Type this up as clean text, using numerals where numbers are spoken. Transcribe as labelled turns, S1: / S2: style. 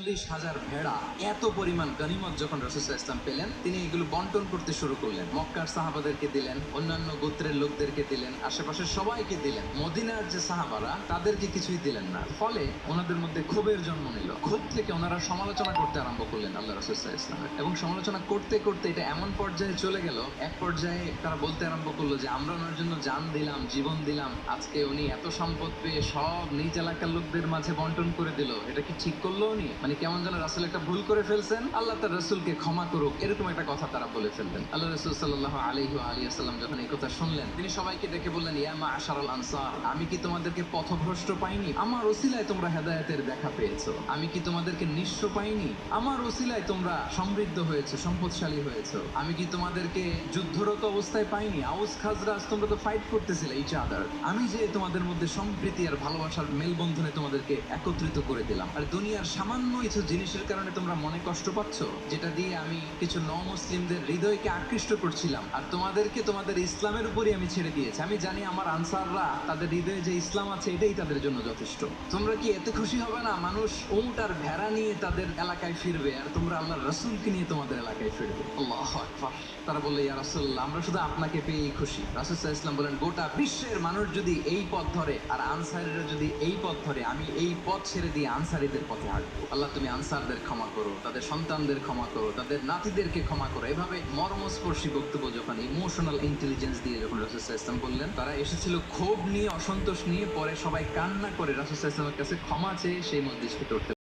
S1: 40,000 ভেড়া, এত পরিমাণ গনিমত যখন রাসূল সাল্লাল্লাহু আলাইহি ওয়াসাল্লাম পেলেন, তিনি এগুলো বন্টন করতে শুরু করলেন। মক্কার সাহাবাদেরকে দিলেন, অন্যান্য গোত্রের লোকদেরকে দিলেন, আশেপাশের সবাইকে দিলেন। মদিনার যে সাহাবারা তাদেরকে কিছুই দিলেন না। ফলে ওনাদের মধ্যে ক্ষোভের জন্ম নিল। ক্ষোভ থেকে ওনারা সমালোচনা করতে আরম্ভ করলেন আল্লাহ রাসূল সাল্লাল্লাহু আলাইহি ওয়াসাল্লামের। এবং সমালোচনা করতে করতে এটা এমন পর্যায়ে চলে গেল, এক পর্যায়ে তারা বলতে আরম্ভ করলো যে আমরা ওনার জন্য জান দিলাম, জীবন দিলাম, আজকে উনি এত সম্পদ পেয়ে সব নিজ এলাকার লোকদের মাঝে বন্টন করে দিল, এটা কি ঠিক করলো উনি? মানে কেমন যেন রাসূল একটা ভুল করে ফেলছেন, আল্লাহ তার রাসূলকে ক্ষমা করুক, এরকম একটা কথা তারা বলে ফেললেন। আল্লাহ রাসূল সাল্লাল্লাহু আলাইহি ওয়া আলিহি ওয়াসাল্লাম যখন এই কথা শুনলেন, তিনি সবাইকে ডেকে বললেন, ইয়া মা'আশারাল আনসার, আমি কি তোমাদেরকে পথভ্রষ্ট পাইনি? আমার ওসিলায় তোমরা হেদায়েতের দেখা পেয়েছো। আমি কি তোমাদেরকে নিঃস্ব পাইনি? আমার ওসিলায় তোমরা সমৃদ্ধ হয়েছে, সম্পদশালী হয়েছে। আমি কি তোমাদেরকে যুদ্ধরত অবস্থায় পাইনি? আউস খাজরাজ তোমরা তো ফাইট করতেছিলে ইচ আদার। আমি যে তোমাদের মধ্যে সম্প্রীতি আর ভালোবাসার মেলবন্ধনে তোমাদেরকে একত্রিত করে দিলাম। আর দুনিয়ার সামান্য কিছু জিনিসের কারণে তোমরা মনে কষ্ট পাচ্ছ, যেটা দিয়ে আমি কিছু মুসলিমদের হৃদয়কে আকৃষ্ট করছিলাম, আর তোমাদেরকে তোমাদের ইসলামের উপরই আমি ছেড়ে দিয়েছি। আমি জানি আমার আনসাররা তাদের হৃদয়ে যে ইসলাম আছে এটাই তাদের জন্য যথেষ্ট। তোমরা কি এতে খুশি হবে না? মানুষ উট আর ভেড়া নিয়ে তাদের এলাকায় ফিরবে, আর তোমরা আল্লাহর রাসূলকে নিয়ে তোমাদের এলাকায় ফিরবে। আল্লাহু আকবার। তারা বলল, ইয়া রাসূলুল্লাহ, আমরা শুধু আপনাকে পেয়েই খুশি। রাসূল সাল্লাল্লাহু আলাইহি ওয়াসাল্লাম বলেন, গোটা বিশ্বের মানুষ যদি এই পথ ধরে আর আনসারীরা যদি এই পথ ধরে, আমি এই পথ ছেড়ে দিয়ে আনসারীদের পথে হাঁটবো। আল্লাহ তুমি আনসারদের ক্ষমা করো, তাদের সন্তানদের ক্ষমা করো, তাদের নাতিদেরকে ক্ষমা করো। এভাবে মর্মস্পর্শী বক্তব্য যখন ইমোশনাল ইন্টেলিজেন্স দিয়ে যখন রাসূল সাল্লাল্লাহু আলাইহি ওয়াসাল্লাম বললেন, তারা এসেছিল ক্ষোভ নিয়ে, অসন্তোষ নিয়ে, পরে সবাই কান্না করে রাসূল সাল্লাল্লাহু আলাইহি ওয়াসাল্লামের কাছে ক্ষমা চেয়ে সেই মজলিস থেকে উঠতে